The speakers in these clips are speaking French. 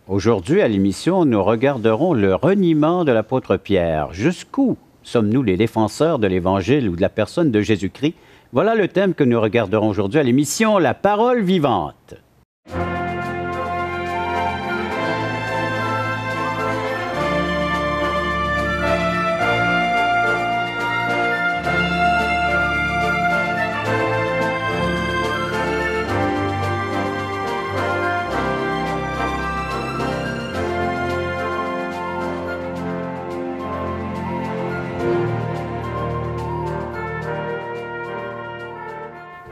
Aujourd'hui, à l'émission, nous regarderons le reniement de l'apôtre Pierre. Jusqu'où sommes-nous les défenseurs de l'Évangile ou de la personne de Jésus-Christ? Voilà le thème que nous regarderons aujourd'hui à l'émission La Parole vivante.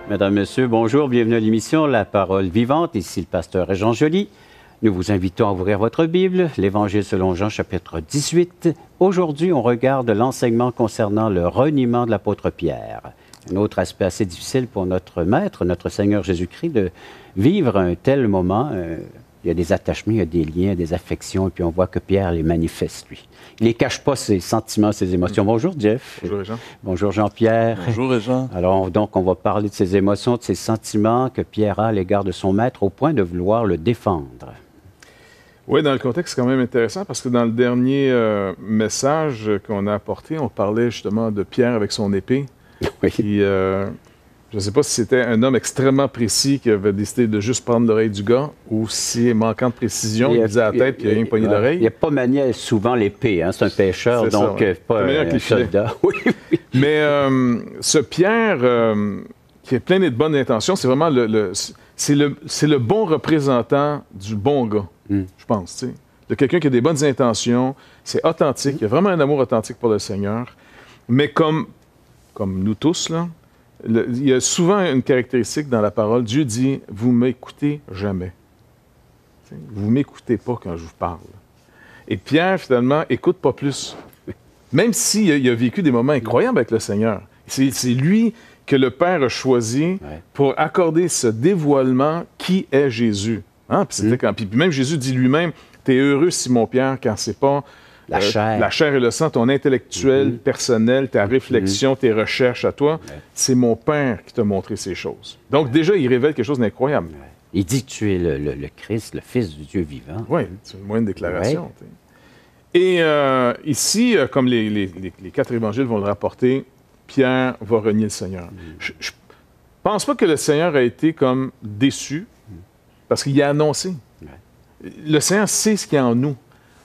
Mesdames, Messieurs, bonjour, bienvenue à l'émission La Parole vivante. Ici le pasteur Jean Joly. Nous vous invitons à ouvrir votre Bible, l'Évangile selon Jean, chapitre 18. Aujourd'hui, on regarde l'enseignement concernant le reniement de l'apôtre Pierre. Un autre aspect assez difficile pour notre Maître, notre Seigneur Jésus-Christ, de vivre un tel moment. Il y a des attachements, il y a des liens, des affections, et puis on voit que Pierre les manifeste, lui. Il ne les cache pas, ses sentiments, ses émotions. Bonjour, Jeff. Bonjour, Jean. Bonjour, Jean-Pierre. Bonjour, Jean. Alors, donc, on va parler de ses émotions, de ses sentiments que Pierre a à l'égard de son maître, au point de vouloir le défendre. Oui, dans le contexte, c'est quand même intéressant, parce que dans le dernier message qu'on a apporté, on parlait justement de Pierre avec son épée. Oui. Qui, je ne sais pas si c'était un homme extrêmement précis qui avait décidé de juste prendre l'oreille du gars, ou si, manquant de précision, il visait à la tête et il a rien pogné l'oreille. Il n'a pas manié souvent l'épée, hein? C'est un pêcheur, C'est donc ça, ouais. pas un soldat. Oui, oui. Mais ce Pierre, qui est plein de bonnes intentions, c'est vraiment c'est le bon représentant du bon gars, je pense, tu sais. De quelqu'un qui a des bonnes intentions, c'est authentique, il a vraiment un amour authentique pour le Seigneur. Mais comme nous tous, là, il y a souvent une caractéristique dans la parole. Dieu dit « Vous m'écoutez jamais. » Vous ne m'écoutez pas quand je vous parle. Et Pierre, finalement, écoute pas plus. Même s'il a vécu des moments incroyables avec le Seigneur. C'est lui que le Père a choisi pour accorder ce dévoilement qui est Jésus. Hein? Puis même Jésus dit lui-même « T'es heureux, Simon-Pierre, quand c'est pas... La chair et le sang, ton intellectuel, personnel, ta réflexion, tes recherches à toi, c'est mon Père qui t'a montré ces choses. » Donc déjà, il révèle quelque chose d'incroyable. Il dit que tu es le Christ, le Fils du Dieu vivant. Oui, c'est une moyenne déclaration. Et ici, comme les 4 évangiles vont le rapporter, Pierre va renier le Seigneur. Je ne pense pas que le Seigneur a été comme déçu, parce qu'il a annoncé. Le Seigneur sait ce qu'il y a en nous.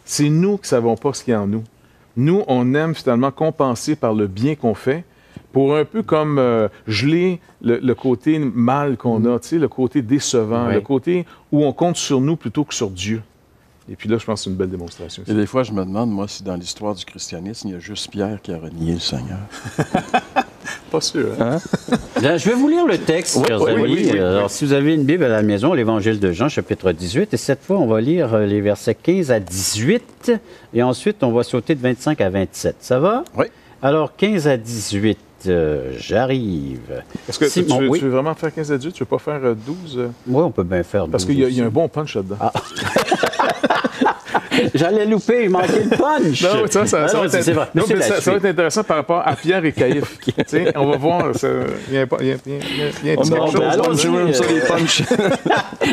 C'est nous qui ne savons pas ce qu'il y a en nous. Nous, on aime finalement compenser par le bien qu'on fait pour un peu comme geler le côté mal qu'on a, tu sais, le côté décevant, le côté où on compte sur nous plutôt que sur Dieu. Et puis là, je pense que c'est une belle démonstration. Et des fois, je me demande, moi, si dans l'histoire du christianisme, il y a juste Pierre qui a renié le Seigneur. Pas sûr. Hein? Bien, je vais vous lire le texte, chers amis. Oui. Alors, si vous avez une Bible à la maison, l'Évangile de Jean, chapitre 18, et cette fois, on va lire les versets 15 à 18, et ensuite, on va sauter de 25 à 27. Ça va? Oui. Alors, 15 à 18, j'arrive. Est-ce que tu veux vraiment faire 15 à 18? Tu ne veux pas faire 12? Oui, on peut bien faire 12. Parce qu'il y a un bon punch là-dedans. Ah. J'allais louper, il manquait le punch. Non, ça va être intéressant par rapport à Pierre et Caïphe. On va voir. Il y a un petit quelque chose.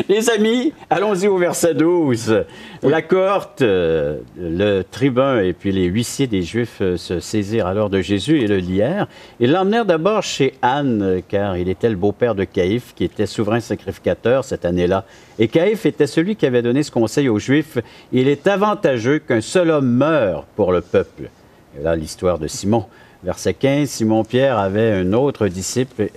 Les amis, allons-y au verset 12. Oui. La cohorte, le tribun et puis les huissiers des Juifs se saisirent alors de Jésus et le lièrent. Ils l'emmenèrent d'abord chez Anne, car il était le beau-père de Caïphe, qui était souverain sacrificateur cette année-là. Et Caïphe était celui qui avait donné ce conseil aux Juifs. Il est avantageux qu'un seul homme meure pour le peuple. Et là, l'histoire de Simon. Verset 15, Simon-Pierre avait un autre disciple,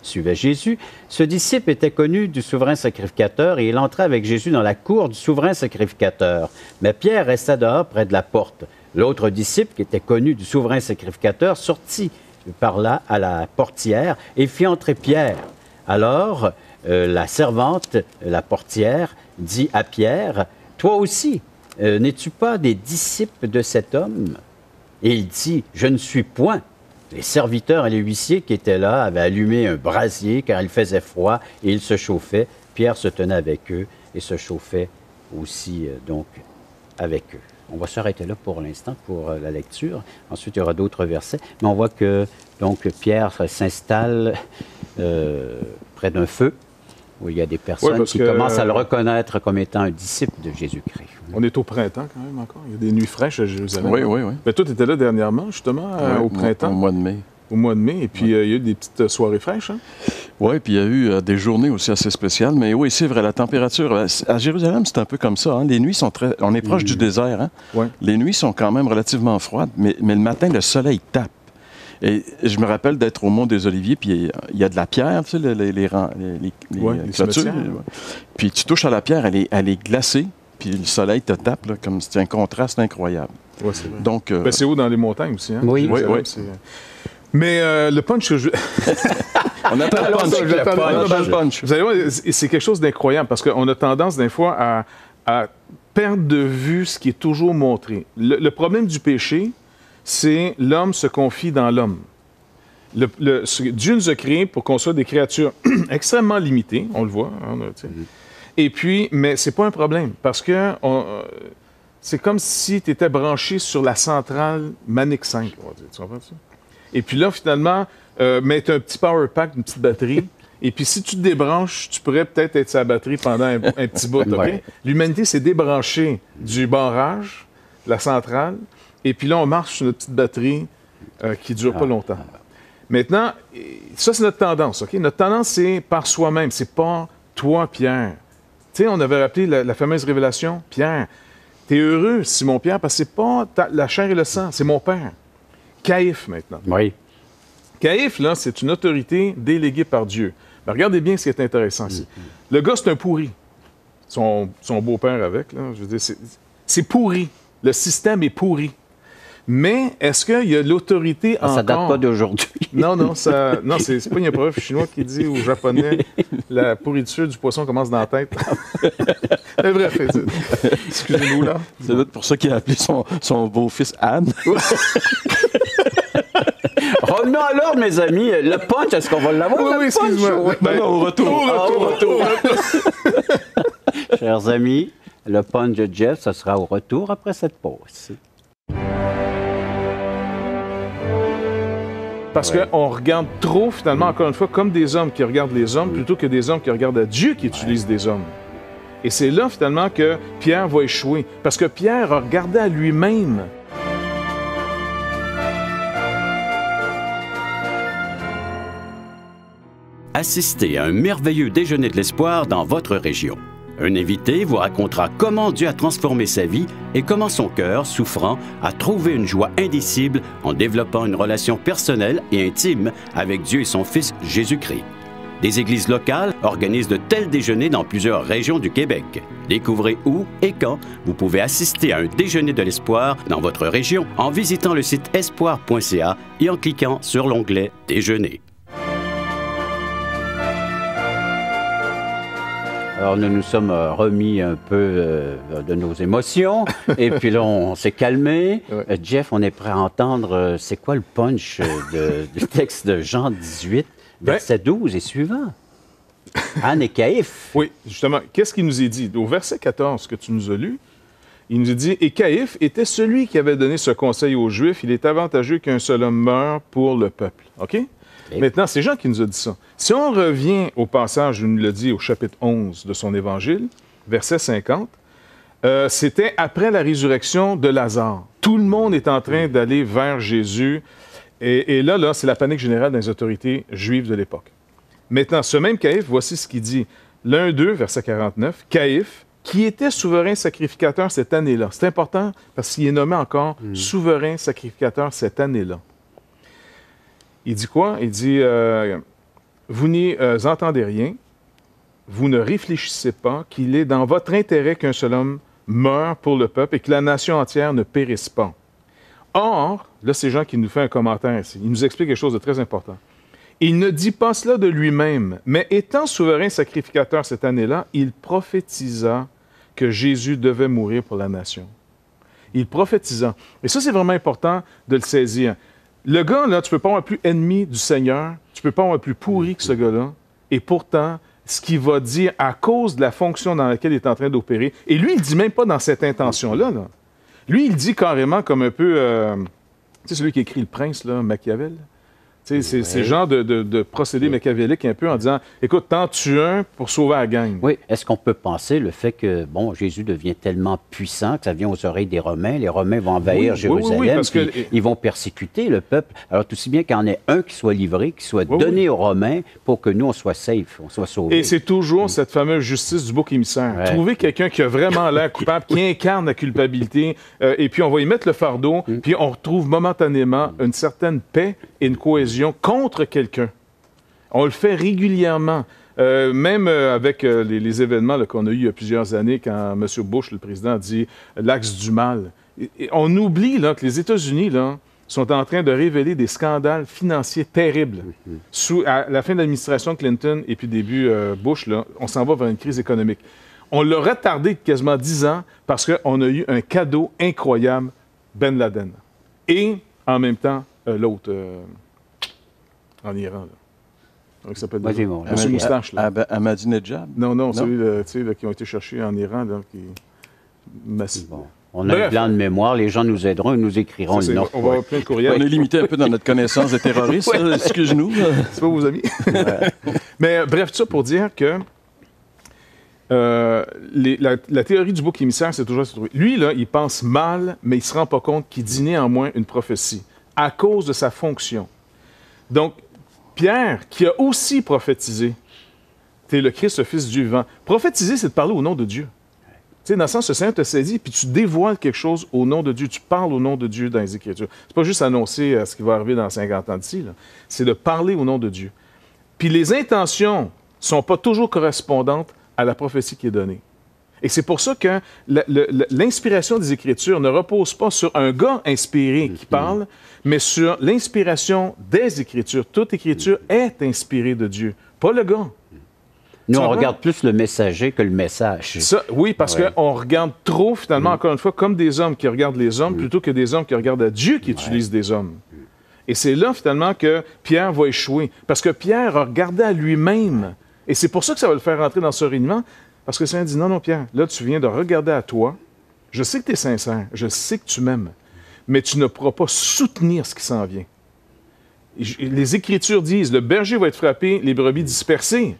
suivait Jésus. Ce disciple était connu du souverain sacrificateur et il entrait avec Jésus dans la cour du souverain sacrificateur. Mais Pierre resta dehors près de la porte. L'autre disciple, qui était connu du souverain sacrificateur, sortit par là à la portière et fit entrer Pierre. Alors, la servante, la portière, dit à Pierre, « Toi aussi, n'es-tu pas des disciples de cet homme? » Et il dit, « Je ne suis point. » Les serviteurs et les huissiers qui étaient là avaient allumé un brasier car il faisait froid et ils se chauffaient. Pierre se tenait avec eux et se chauffait aussi donc avec eux. On va s'arrêter là pour l'instant pour la lecture. Ensuite, il y aura d'autres versets. Mais on voit que donc Pierre s'installe près d'un feu. où il y a des personnes qui commencent à le reconnaître comme étant un disciple de Jésus-Christ. On est au printemps quand même encore. Il y a des nuits fraîches à Jérusalem. Oui, oui, oui. Mais toi, tu étais là dernièrement, justement, au printemps. Au mois de mai. Au mois de mai. Et puis, il y a eu des petites soirées fraîches. Hein? Oui, puis il y a eu des journées aussi assez spéciales. Mais oui, c'est vrai, la température... À Jérusalem, c'est un peu comme ça. Hein? Les nuits sont très... On est proche du désert. Hein? Ouais. Les nuits sont quand même relativement froides, mais le matin, le soleil tape. Et je me rappelle d'être au Mont des Oliviers, puis il y a de la pierre, tu sais, les clôtures. Puis tu touches à la pierre, elle est glacée, puis le soleil te tape, là, comme c'est un contraste incroyable. Oui, c'est vrai. Donc, c'est haut dans les montagnes aussi. Hein? Oui, oui. Mais le punch... On attend le punch. Vous allez voir, c'est quelque chose d'incroyable, parce qu'on a tendance, des fois, à perdre de vue ce qui est toujours montré. Le problème du péché, c'est l'homme se confie dans l'homme. Dieu nous a créés pour qu'on soit des créatures extrêmement limitées, on le voit. Hein, et puis, mais c'est pas un problème, parce que c'est comme si tu étais branché sur la centrale Manic 5, on va dire. Tu comprends ça? Et puis là, finalement, mettre un petit power pack, une petite batterie, et puis si tu te débranches, tu pourrais peut-être être sa batterie pendant un petit bout. Okay? Ouais. L'humanité s'est débranchée du barrage, la centrale, et puis là, on marche sur notre petite batterie qui ne dure pas longtemps. Maintenant, ça, c'est notre tendance. Okay? Notre tendance, c'est par soi-même. C'est pas toi, Pierre. Tu sais, on avait rappelé la fameuse révélation. Pierre, t'es heureux, Simon-Pierre, parce que c'est pas la chair et le sang, c'est mon Père. Caïphe, maintenant. Oui. Caïphe, là, c'est une autorité déléguée par Dieu. Mais regardez bien ce qui est intéressant ici. Le gars, c'est un pourri. Son beau-père avec, là, je veux dire, c'est pourri. Le système est pourri. Mais est-ce qu'il y a l'autorité encore... Ça date pas d'aujourd'hui. Non, c'est pas une épreuve chinois qui dit aux Japonais la pourriture du poisson commence dans la tête. Mais bref, excusez-nous là. C'est peut-être pour ça qu'il a appelé son beau-fils Anne. Revenons à l'ordre, mes amis. Le punch, est-ce qu'on va l'avoir? Oui, excuse-moi. Non, au retour. Chers amis, le punch de Jeff, ça sera au retour après cette pause. Parce qu'on regarde trop, finalement, encore une fois, comme des hommes qui regardent les hommes, plutôt que des hommes qui regardent à Dieu qui utilise des hommes. Et c'est là, finalement, que Pierre va échouer. Parce que Pierre a regardé à lui-même. Assistez à un merveilleux déjeuner de l'espoir dans votre région. Un invité vous racontera comment Dieu a transformé sa vie et comment son cœur, souffrant, a trouvé une joie indicible en développant une relation personnelle et intime avec Dieu et son Fils Jésus-Christ. Des églises locales organisent de tels déjeuners dans plusieurs régions du Québec. Découvrez où et quand vous pouvez assister à un déjeuner de l'espoir dans votre région en visitant le site espoir.ca et en cliquant sur l'onglet « Déjeuner ». Alors, nous nous sommes remis un peu de nos émotions, et puis là, on s'est calmé. Ouais. Jeff, on est prêt à entendre, c'est quoi le punch du texte de Jean 18, verset 12 et suivant? Anne et Caïphe. Oui, justement. Qu'est-ce qu'il nous est dit? Au verset 14 que tu nous as lu, il nous est dit « Et Caïphe était celui qui avait donné ce conseil aux Juifs. Il est avantageux qu'un seul homme meure pour le peuple. » OK? Maintenant, c'est Jean qui nous a dit ça. Si on revient au passage où il nous l'a dit au chapitre 11 de son Évangile, verset 50, c'était après la résurrection de Lazare. Tout le monde est en train d'aller vers Jésus. Et là, c'est la panique générale dans les autorités juives de l'époque. Maintenant, ce même Caïphe, voici ce qu'il dit. L'un d'eux, verset 49, Caïphe, qui était souverain sacrificateur cette année-là. C'est important parce qu'il est nommé encore souverain sacrificateur cette année-là. Il dit quoi? Il dit, vous n'y entendez rien, vous ne réfléchissez pas qu'il est dans votre intérêt qu'un seul homme meure pour le peuple et que la nation entière ne périsse pas. Or, là, c'est Jean qui nous fait un commentaire ici. Il nous explique quelque chose de très important. Il ne dit pas cela de lui-même, mais étant souverain sacrificateur cette année-là, il prophétisa que Jésus devait mourir pour la nation. Il prophétisa. Et ça, c'est vraiment important de le saisir. Le gars, là, tu ne peux pas avoir plus ennemi du Seigneur, tu ne peux pas avoir plus pourri que ce gars-là, et pourtant, ce qu'il va dire à cause de la fonction dans laquelle il est en train d'opérer, et lui, il ne dit même pas dans cette intention-là. Là. Lui, il dit carrément comme un peu, tu sais, celui qui écrit Le Prince, là, Machiavel, C'est le genre de procédé machiavélique un peu en disant, écoute, t'en tues un pour sauver la gang. Oui, est-ce qu'on peut penser le fait que, bon, Jésus devient tellement puissant que ça vient aux oreilles des Romains, les Romains vont envahir Jérusalem, parce que... ils vont persécuter le peuple. Alors, tout aussi bien qu'il y en ait un qui soit livré, qui soit donné aux Romains pour que nous, on soit safe, on soit sauvés. Et c'est toujours cette fameuse justice du bouc émissaire. Ouais. Trouver quelqu'un qui a vraiment l'air coupable, qui incarne la culpabilité, et puis on va y mettre le fardeau, puis on retrouve momentanément une certaine paix et une cohésion contre quelqu'un. On le fait régulièrement. Même avec les événements qu'on a eus il y a plusieurs années, quand M. Bush, le président, a dit « l'axe du mal ». On oublie là, que les États-Unis là, sont en train de révéler des scandales financiers terribles. À la fin de l'administration Clinton et puis début Bush, là, on s'en va vers une crise économique. On l'a retardé de quasiment 10 ans parce qu'on a eu un cadeau incroyable, Ben Laden. Et, en même temps, l'autre, en Iran, là. Comment il s'appelle? Monsieur Moustache. Ahmadinejad? Non, celui qui ont été cherchés en Iran, là, qui... Bon. On a un plan de mémoire, les gens nous aideront et nous écriront le nom. On va avoir plein de courriels. On est limité un peu dans notre connaissance des terroristes, excuse-nous. C'est pas vos amis. Mais bref, tout ça pour dire que la théorie du bouc émissaire, c'est toujours... Lui, là, il pense mal, mais il ne se rend pas compte qu'il dit néanmoins une prophétie à cause de sa fonction. Donc, Pierre, qui a aussi prophétisé, « T'es le Christ, le Fils du Dieu vivant ». Prophétiser, c'est de parler au nom de Dieu. Tu sais, dans le sens, le Seigneur te saisit, puis tu dévoiles quelque chose au nom de Dieu. Tu parles au nom de Dieu dans les Écritures. C'est pas juste annoncer ce qui va arriver dans 50 ans d'ici, c'est de parler au nom de Dieu. Puis les intentions ne sont pas toujours correspondantes à la prophétie qui est donnée. Et c'est pour ça que l'inspiration des Écritures ne repose pas sur un gars inspiré qui parle, mais sur l'inspiration des Écritures. Toute Écriture est inspirée de Dieu, pas le gars. Nous, on regarde plus le messager que le message. Ça, oui, parce qu'on regarde trop, finalement, encore une fois, comme des hommes qui regardent les hommes, plutôt que des hommes qui regardent à Dieu qui utilise des hommes. Et c'est là, finalement, que Pierre va échouer. Parce que Pierre a regardé à lui-même. Et c'est pour ça que ça va le faire rentrer dans ce réunion. Parce que le Seigneur dit, non, Pierre, là, tu viens de regarder à toi. Je sais que tu es sincère. Je sais que tu m'aimes. Mais tu ne pourras pas soutenir ce qui s'en vient. Les Écritures disent, le berger va être frappé, les brebis dispersées.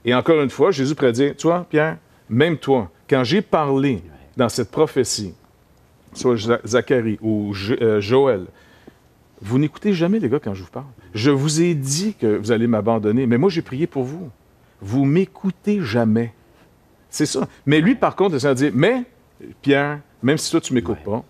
Et encore une fois, Jésus pourrait dire, tu vois, Pierre, même toi, quand j'ai parlé dans cette prophétie, soit Zacharie ou Joël, vous n'écoutez jamais, les gars, quand je vous parle. Je vous ai dit que vous allez m'abandonner, mais moi, j'ai prié pour vous. Vous m'écoutez jamais. C'est ça. Mais lui, par contre, il dit, mais, Pierre, même si toi, tu ne m'écoutes pas,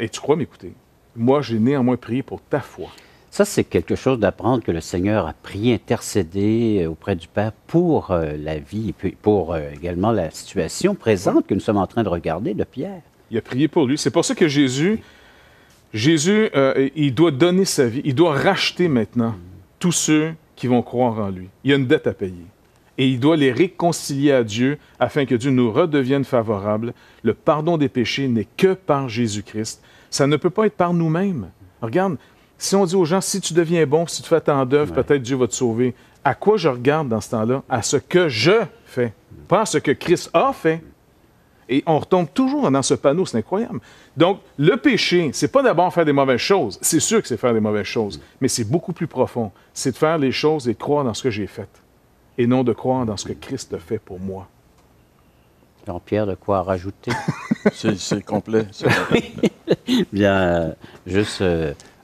et tu crois m'écouter, moi, j'ai néanmoins prié pour ta foi. Ça, c'est quelque chose d'apprendre que le Seigneur a prié, intercédé auprès du Père pour la vie et puis pour également la situation présente que nous sommes en train de regarder de Pierre. Il a prié pour lui. C'est pour ça que Jésus, il doit donner sa vie. Il doit racheter maintenant tous ceux qui vont croire en lui. Il y a une dette à payer. Et il doit les réconcilier à Dieu afin que Dieu nous redevienne favorable. Le pardon des péchés n'est que par Jésus-Christ. Ça ne peut pas être par nous-mêmes. Regarde, si on dit aux gens, si tu deviens bon, si tu fais tant d'œuvres, peut-être Dieu va te sauver. À quoi je regarde dans ce temps-là? À ce que je fais, pas à ce que Christ a fait. Et on retombe toujours dans ce panneau, c'est incroyable. Donc, le péché, c'est pas d'abord faire des mauvaises choses. C'est sûr que c'est faire des mauvaises choses, mais c'est beaucoup plus profond. C'est de faire les choses et de croire dans ce que j'ai fait, et non de croire dans ce que Christ a fait pour moi. Jean-Pierre, de quoi rajouter? C'est complet. Bien, juste...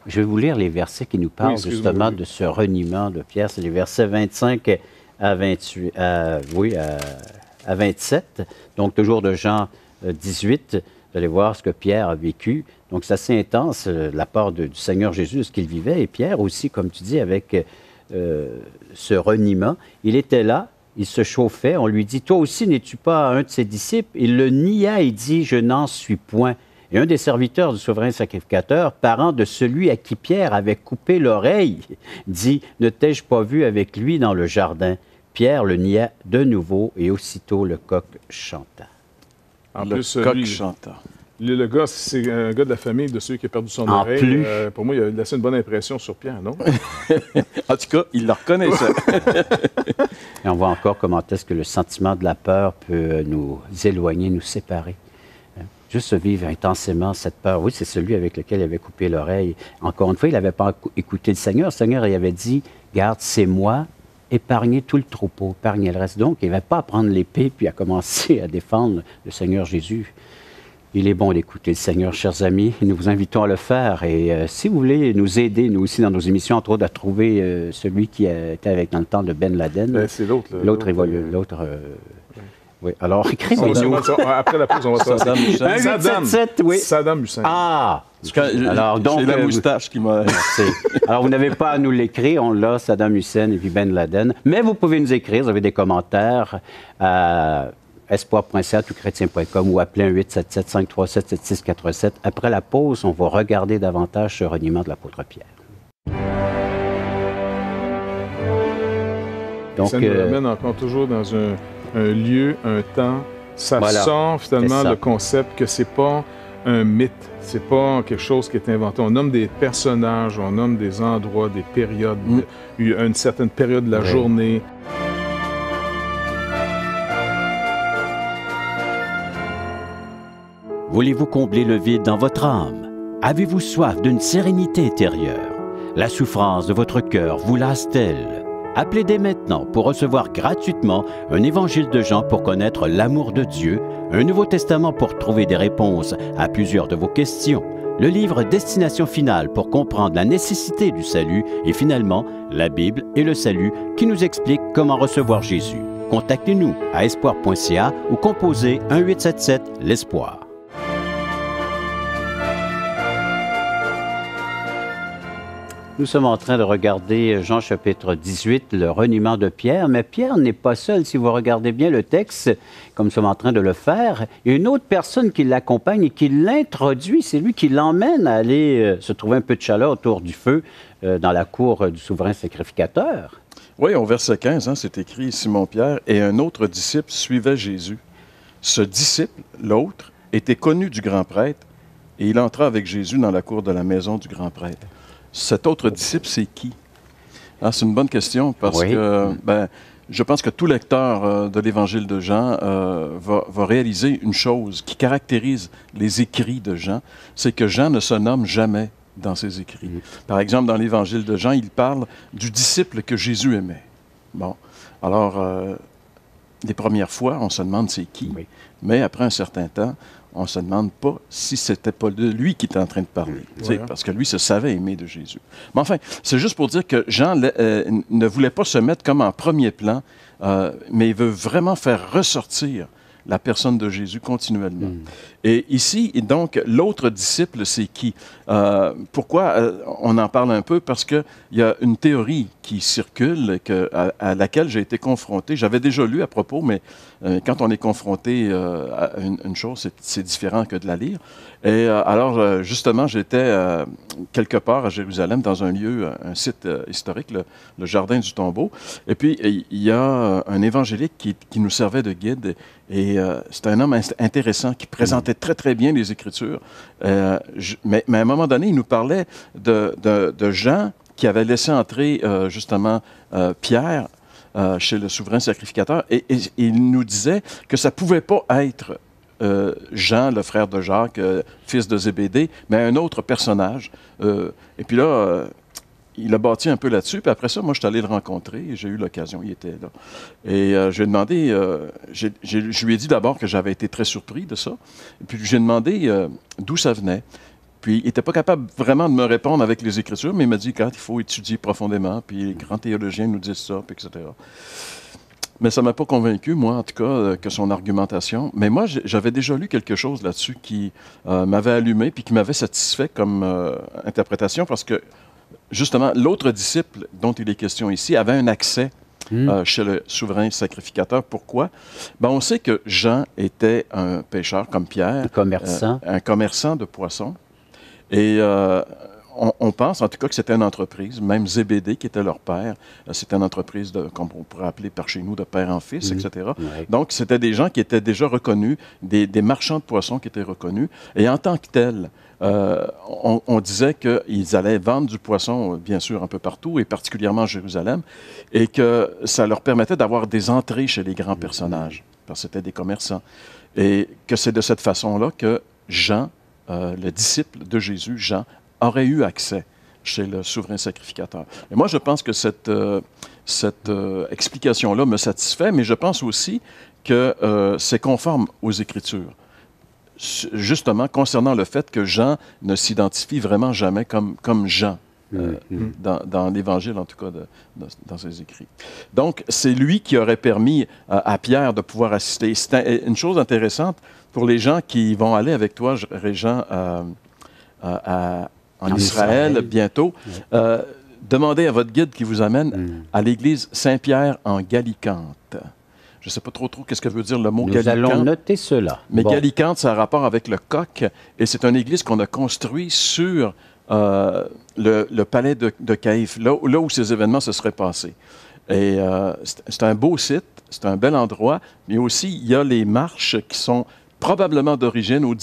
je vais vous lire les versets qui nous parlent justement de ce reniement de Pierre. C'est les versets 25 à 27. Donc, toujours de Jean 18. Vous allez voir ce que Pierre a vécu. Donc, c'est assez intense, la part du Seigneur Jésus, ce qu'il vivait. Et Pierre aussi, comme tu dis, avec ce reniement. Il était là, il se chauffait. On lui dit, toi aussi, n'es-tu pas un de ses disciples? Il le nia et dit, je n'en suis point. Et un des serviteurs du souverain sacrificateur, parent de celui à qui Pierre avait coupé l'oreille, dit, ne t'ai-je pas vu avec lui dans le jardin? Pierre le nia de nouveau et aussitôt le coq chanta. En le plus, coq chanta. Le gars, c'est un gars de la famille de celui qui a perdu son oreille. Pour moi, il a laissé une bonne impression sur Pierre, non? En tout cas, il le reconnaissait. Et on voit encore comment est-ce que le sentiment de la peur peut nous éloigner, nous séparer. juste vivre intensément cette peur. Oui, c'est celui avec lequel il avait coupé l'oreille. Encore une fois, il n'avait pas écouté le Seigneur. Le Seigneur, il avait dit, garde, c'est moi, épargnez tout le troupeau, épargnez le reste. Donc, il n'avait pas à prendre l'épée puis à commencer à défendre le Seigneur Jésus. Il est bon d'écouter le Seigneur, chers amis. Nous vous invitons à le faire. Et si vous voulez nous aider, nous aussi, dans nos émissions, entre autres, à trouver celui qui était avec dans le temps de Ben Laden. C'est l'autre. L'autre. Oui, alors écrivez-nous. Après la pause, on va Saddam Hussein. 877, oui. Saddam Hussein. Ah! Alors, donc, c'est la moustache qui m'a... Alors, vous n'avez pas à nous l'écrire. On l'a, Saddam Hussein et puis Ben Laden. Mais vous pouvez nous écrire. Vous avez des commentaires à espoir.ca, touchrétien.com ou appeler un 877-537-7647. Après la pause, on va regarder davantage ce reniement de l'apôtre Pierre. Donc, ça nous ramène encore toujours dans un lieu, un temps. Ça sent finalement le concept que c'est pas un mythe, c'est pas quelque chose qui est inventé. On nomme des personnages, on nomme des endroits, des périodes, une certaine période de la journée. Voulez-vous combler le vide dans votre âme? Avez-vous soif d'une sérénité intérieure? La souffrance de votre cœur vous lasse-t-elle? Appelez dès maintenant pour recevoir gratuitement un évangile de Jean pour connaître l'amour de Dieu, un Nouveau Testament pour trouver des réponses à plusieurs de vos questions, le livre Destination finale pour comprendre la nécessité du salut et finalement la Bible et le salut qui nous explique comment recevoir Jésus. Contactez-nous à espoir.ca ou composez 1-877 l'Espoir. Nous sommes en train de regarder Jean chapitre 18, le reniement de Pierre, mais Pierre n'est pas seul. Si vous regardez bien le texte, comme nous sommes en train de le faire, il y a une autre personne qui l'accompagne et qui l'introduit. C'est lui qui l'emmène à aller se trouver un peu de chaleur autour du feu dans la cour du souverain sacrificateur. Oui, au verset 15, c'est écrit « Simon-Pierre et un autre disciple suivaient Jésus. Ce disciple, l'autre, était connu du grand prêtre et il entra avec Jésus dans la cour de la maison du grand prêtre. » Cet autre disciple, c'est qui? C'est une bonne question parce que je pense que tout lecteur de l'Évangile de Jean va réaliser une chose qui caractérise les écrits de Jean, c'est que Jean ne se nomme jamais dans ses écrits. Par exemple, dans l'Évangile de Jean, il parle du disciple que Jésus aimait. Bon, alors, les premières fois, on se demande c'est qui, mais après un certain temps, on ne se demande pas si c'était pas de lui qui était en train de parler, parce que lui se savait aimer de Jésus. Mais enfin, c'est juste pour dire que Jean ne voulait pas se mettre comme en premier plan, mais il veut vraiment faire ressortir la personne de Jésus continuellement. Et ici, donc, l'autre disciple, c'est qui? Pourquoi on en parle un peu? Parce qu'il y a une théorie qui circule à laquelle j'ai été confronté. J'avais déjà lu à propos, mais quand on est confronté à une chose, c'est différent que de la lire. Et alors, justement, j'étais quelque part à Jérusalem, dans un lieu, un site historique, le Jardin du Tombeau. Et puis, il y a un évangélique qui nous servait de guide. Et c'est un homme intéressant qui présentait très, très bien les Écritures. Mais à un moment donné, il nous parlait de Jean qui avait laissé entrer, justement, Pierre chez le souverain sacrificateur. Et il nous disait que ça ne pouvait pas être Jean, le frère de Jacques, fils de Zébédée, mais un autre personnage. Et puis là, il a bâti un peu là-dessus. Puis après ça, moi, je suis allé le rencontrer. J'ai eu l'occasion, il était là. Et je lui ai demandé, je lui ai dit d'abord que j'avais été très surpris de ça. Et puis j'ai demandé d'où ça venait. Puis il n'était pas capable vraiment de me répondre avec les Écritures, mais il m'a dit qu'il faut étudier profondément, puis les grands théologiens nous disent ça, puis etc. Mais ça ne m'a pas convaincu, moi, en tout cas, que son argumentation. Mais moi, j'avais déjà lu quelque chose là-dessus qui m'avait allumé, puis qui m'avait satisfait comme interprétation, parce que, justement, l'autre disciple dont il est question ici avait un accès chez le souverain sacrificateur. Pourquoi? On sait que Jean était un pêcheur comme Pierre. Un commerçant de poissons. Et on pense, en tout cas, que c'était une entreprise, même Zébédée, qui était leur père, c'était une entreprise, comme on pourrait appeler par chez nous, de père en fils, etc. Donc, c'était des gens qui étaient déjà reconnus, des marchands de poissons qui étaient reconnus. Et en tant que tels, on disait qu'ils allaient vendre du poisson, bien sûr, un peu partout, et particulièrement à Jérusalem, et que ça leur permettait d'avoir des entrées chez les grands personnages, parce que c'était des commerçants. Et que c'est de cette façon-là que Jean, le disciple de Jésus, Jean, aurait eu accès chez le souverain sacrificateur. Et moi, je pense que cette explication-là me satisfait, mais je pense aussi que c'est conforme aux Écritures, justement concernant le fait que Jean ne s'identifie vraiment jamais comme Jean. Dans l'Évangile, en tout cas, dans ses écrits. Donc, c'est lui qui aurait permis à Pierre de pouvoir assister. C'est une chose intéressante pour les gens qui vont aller avec toi, Régent, en Israël bientôt. Demandez à votre guide qui vous amène à l'église Saint-Pierre en Gallicante. Je ne sais pas trop qu'est-ce que veut dire le mot Gallicante. Nous allons noter cela. Mais Gallicante, ça a rapport avec le coq, et c'est une église qu'on a construite sur le palais de Caïphe, là où ces événements se seraient passés. Et c'est un beau site, c'est un bel endroit, mais aussi il y a les marches qui sont probablement d'origine ou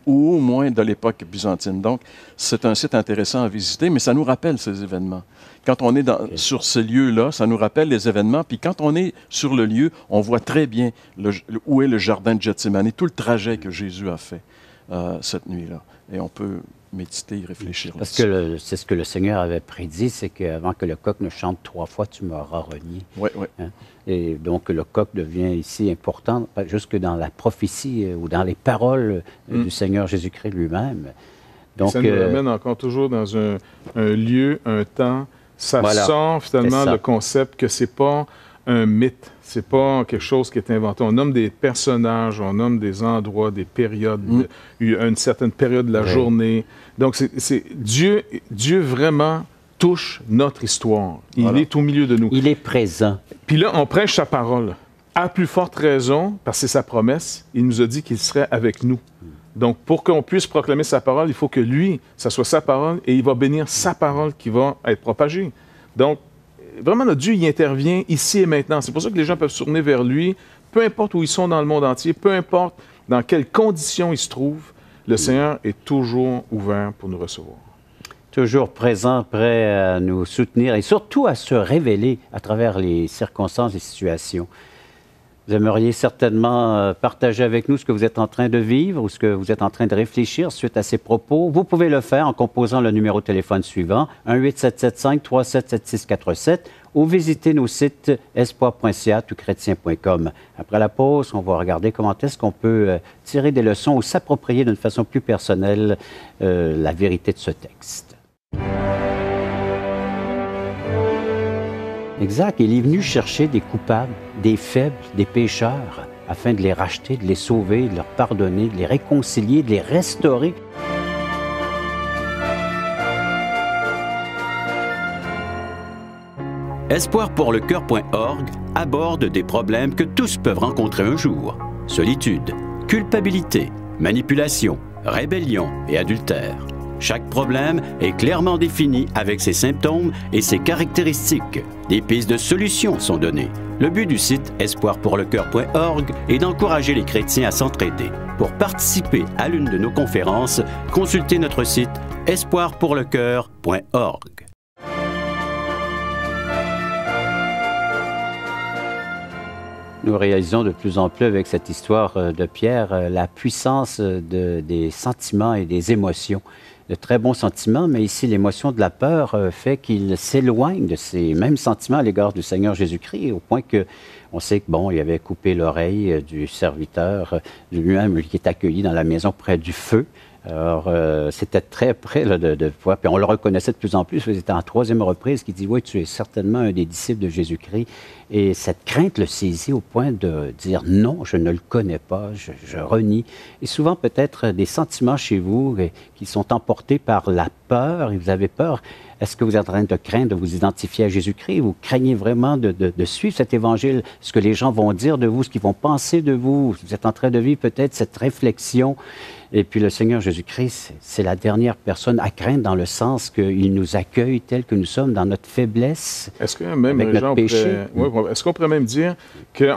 au moins de l'époque byzantine. Donc, c'est un site intéressant à visiter, mais ça nous rappelle ces événements. Quand on est sur ces lieux-là, ça nous rappelle les événements, puis quand on est sur le lieu, on voit très bien où est le jardin de Gethsémani, tout le trajet que Jésus a fait cette nuit-là. Et on peut méditer et réfléchir. Parce que c'est ce que le Seigneur avait prédit, c'est qu'avant que le coq ne chante 3 fois, tu m'auras renié. Oui, oui. Hein? Et donc, le coq devient ici important, jusque dans la prophétie ou dans les paroles du Seigneur Jésus-Christ lui-même. Donc, ça nous ramène encore toujours dans un lieu, un temps. Ça sort finalement le concept que c'est pas un mythe, c'est pas quelque chose qui est inventé. On nomme des personnages, on nomme des endroits, des périodes, une certaine période de la journée. Donc, Dieu vraiment touche notre histoire. Il est au milieu de nous. Il est présent. Puis là, on prêche sa parole. À plus forte raison, parce que c'est sa promesse, il nous a dit qu'il serait avec nous. Donc, pour qu'on puisse proclamer sa parole, il faut que lui, ça soit sa parole, et il va bénir sa parole qui va être propagée. Donc, vraiment, notre Dieu, il intervient ici et maintenant. C'est pour ça que les gens peuvent se tourner vers lui, peu importe où ils sont dans le monde entier, peu importe dans quelles conditions ils se trouvent, le Seigneur est toujours ouvert pour nous recevoir. Toujours présent, prêt à nous soutenir et surtout à se révéler à travers les circonstances et situations. Vous aimeriez certainement partager avec nous ce que vous êtes en train de vivre ou ce que vous êtes en train de réfléchir suite à ces propos. Vous pouvez le faire en composant le numéro de téléphone suivant, 1-877-537-7647, ou visiter nos sites espoir.ca ou chrétien.com. Après la pause, on va regarder comment est-ce qu'on peut tirer des leçons ou s'approprier d'une façon plus personnelle la vérité de ce texte. Exact. Il est venu chercher des coupables, des faibles, des pécheurs, afin de les racheter, de les sauver, de leur pardonner, de les réconcilier, de les restaurer. Espoirpourlecoeur.org aborde des problèmes que tous peuvent rencontrer un jour. Solitude, culpabilité, manipulation, rébellion et adultère. Chaque problème est clairement défini avec ses symptômes et ses caractéristiques. Des pistes de solutions sont données. Le but du site espoirpourlecoeur.org est d'encourager les chrétiens à s'entraider. Pour participer à l'une de nos conférences, consultez notre site espoirpourlecoeur.org. Nous réalisons de plus en plus avec cette histoire de Pierre la puissance des sentiments et des émotions. De très bons sentiments, mais ici, l'émotion de la peur fait qu'il s'éloigne de ces mêmes sentiments à l'égard du Seigneur Jésus-Christ, au point que on sait que, bon, il avait coupé l'oreille du serviteur, lui-même qui est accueilli dans la maison près du feu. Alors, c'était très près là, de voir, puis on le reconnaissait de plus en plus. C'était en 3e reprise qu'il dit, oui, tu es certainement un des disciples de Jésus-Christ. Et cette crainte le saisit au point de dire, non, je ne le connais pas, je renie. Et souvent, peut-être des sentiments chez vous qui sont emportés par la peur, et vous avez peur. Est-ce que vous êtes en train de craindre de vous identifier à Jésus-Christ? Vous craignez vraiment de suivre cet évangile, ce que les gens vont dire de vous, ce qu'ils vont penser de vous. Vous êtes en train de vivre peut-être cette réflexion. Et puis le Seigneur Jésus-Christ, c'est la dernière personne à craindre dans le sens qu'il nous accueille tel que nous sommes dans notre faiblesse, est-ce que même avec notre péché. Est-ce qu'on pourrait même dire que,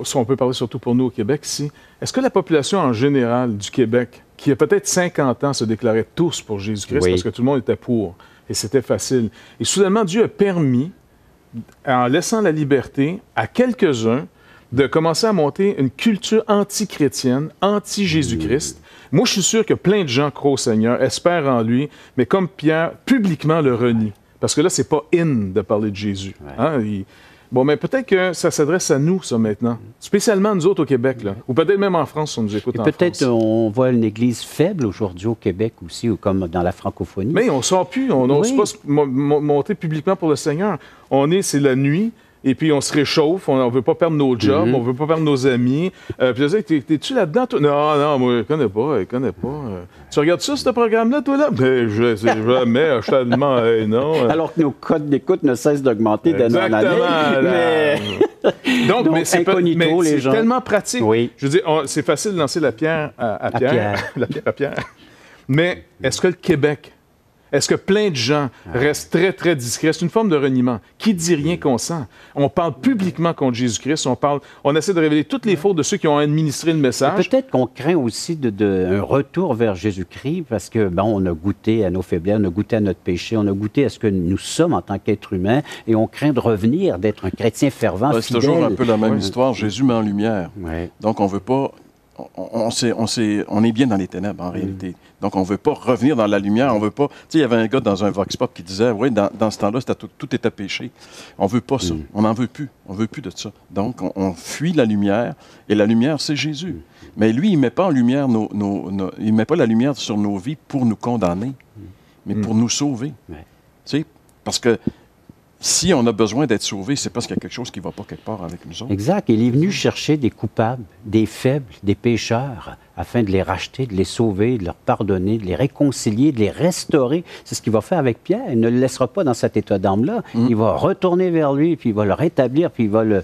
si on peut parler surtout pour nous au Québec ici, est-ce que la population en général du Québec, qui a peut-être 50 ans, se déclarait tous pour Jésus-Christ parce que tout le monde était pour et c'était facile. Et soudainement, Dieu a permis, en laissant la liberté à quelques-uns, de commencer à monter une culture anti-chrétienne, anti-Jésus-Christ. Moi, je suis sûr que plein de gens croient au Seigneur, espèrent en lui, mais comme Pierre, publiquement le renie. Parce que là, c'est pas in de parler de Jésus. Hein? Bon, mais peut-être que ça s'adresse à nous, ça, maintenant. Spécialement nous autres au Québec, là. Ou peut-être même en France, si on nous écoute en France. Peut-être on voit une Église faible aujourd'hui au Québec aussi, ou comme dans la francophonie. Mais on ne sort plus, on n'ose pas monter publiquement pour le Seigneur. C'est la nuit. Et puis, on se réchauffe, on ne veut pas perdre nos jobs, on ne veut pas perdre nos amis. Puis, je dis, t'es-tu là-dedans, toi? Non, moi, je ne connais pas. Tu regardes ça, ce programme-là, toi, là? Ben, je sais jamais, je te demande, non. Alors que nos codes d'écoute ne cessent d'augmenter d'année en année. Donc, mais c'est gens. tellement pratique. Oui. Je veux dire, c'est facile de lancer la pierre à Pierre. La pierre à Pierre. Mais est-ce que le Québec... Est-ce que plein de gens restent très, très discrets? C'est une forme de reniement. Qui dit rien consent? On parle publiquement contre Jésus-Christ. On essaie de révéler toutes les fautes de ceux qui ont administré le message. Peut-être qu'on craint aussi un retour vers Jésus-Christ parce que, on a goûté à nos faiblesses, on a goûté à notre péché, on a goûté à ce que nous sommes en tant qu'êtres humains et on craint de revenir, d'être un chrétien fervent, fidèle. C'est toujours un peu la même histoire. Jésus met en lumière. Donc, on veut pas... On est bien dans les ténèbres, en réalité. Donc, on ne veut pas revenir dans la lumière. On veut pas... Tu sais, il y avait un gars dans un Vox Pop qui disait, oui, dans ce temps-là, tout était péché. On ne veut pas ça. On n'en veut plus. On ne veut plus de ça. Donc, on fuit la lumière. Et la lumière, c'est Jésus. Mais lui, il ne met pas en lumière il met pas la lumière sur nos vies pour nous condamner, mais pour nous sauver. Tu sais, parce que si on a besoin d'être sauvé, c'est parce qu'il y a quelque chose qui ne va pas quelque part avec nous autres. Exact. Il est venu chercher des coupables, des faibles, des pécheurs, afin de les racheter, de les sauver, de leur pardonner, de les réconcilier, de les restaurer. C'est ce qu'il va faire avec Pierre. Il ne le laissera pas dans cet état d'âme-là. Il va retourner vers lui, puis il va le rétablir, puis il va le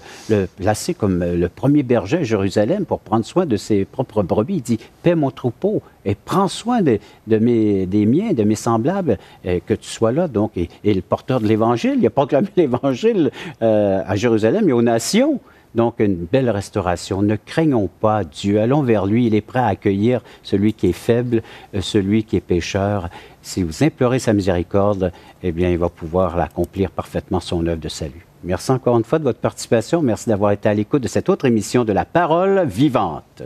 placer comme le premier berger à Jérusalem pour prendre soin de ses propres brebis. Il dit, « Paie mon troupeau et prends soin des miens, de mes semblables, que tu sois là. » Donc, et le porteur de l'Évangile, il a proclamé l'Évangile à Jérusalem et aux nations. Donc, une belle restauration. Ne craignons pas Dieu. Allons vers lui. Il est prêt à accueillir celui qui est faible, celui qui est pécheur. Si vous implorez sa miséricorde, eh bien, il va pouvoir accomplir parfaitement son œuvre de salut. Merci encore une fois de votre participation. Merci d'avoir été à l'écoute de cette autre émission de La Parole vivante.